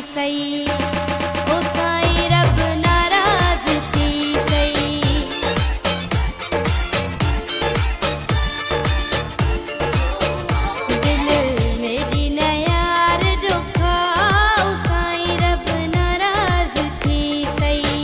सही, ओ साईं रब नाराज थी सही। दिल मेरी न यार रुखा, ओ साईं रब नाराज थी सही।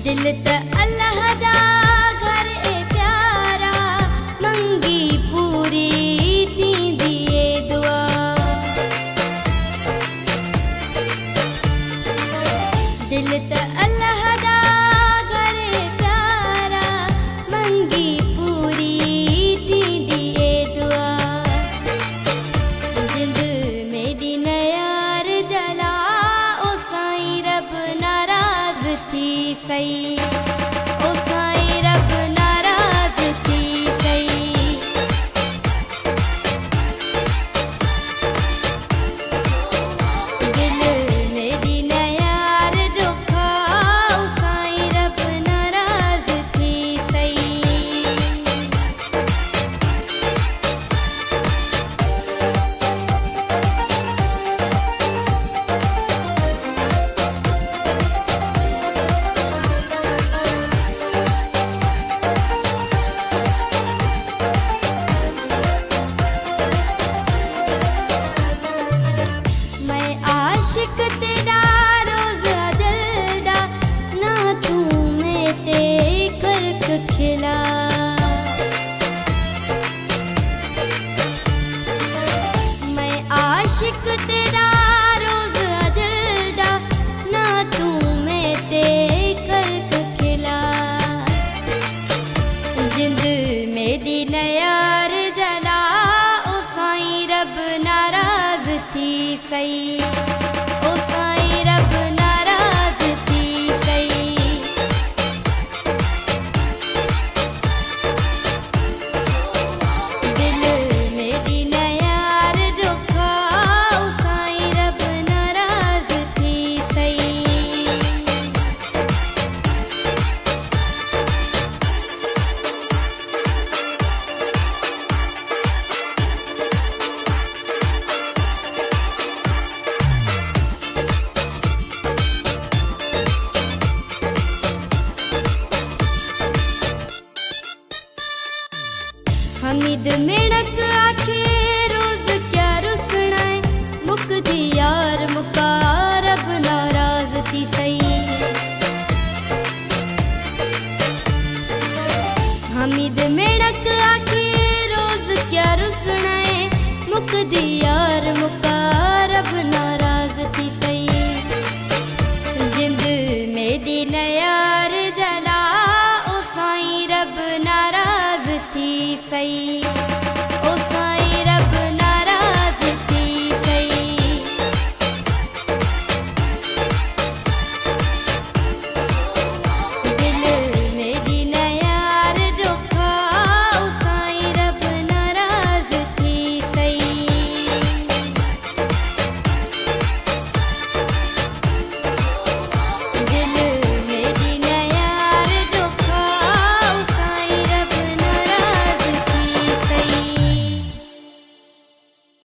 दिल त अल्लाह दा घर ए प्यारा, मंगी पूरी थींदी ए दुआ। दिल त अल्लाह दा घर ए प्यारा, मंगी पूरी थींदी ए दुआ। जिंद मेरी न यार जला, ओ साईं रब नाराज थी सही, ओ साईं रब नाराज थी सही। दिल मेरी न यार रुखा, ओ साईं रब नाराज थी सही। आशिक तेरा रोज दिलदा, ना तू में ते करक खिला। मैं आशिक तेरा रोज दिलदा, ना तू में ते करक खिला। जिंद मेरी न यार जला, ओ साईं रब नाराज थी सही, ओ साईं रब नाराज थी सही। दिल मेरी न यार रुखा, ओ साईं रब नाराज थी सही। हमीद मेणक आखे रोज क्या रुसना है, मुकदी यार मुका रब नाराज थी सही। हमीद मेणक आखे रोज क्या रुसना है, मुकदी यार मुका रब नाराज थी सही। जिंद मेरी न यार जला, ओ साईं रब नाराज थी सही।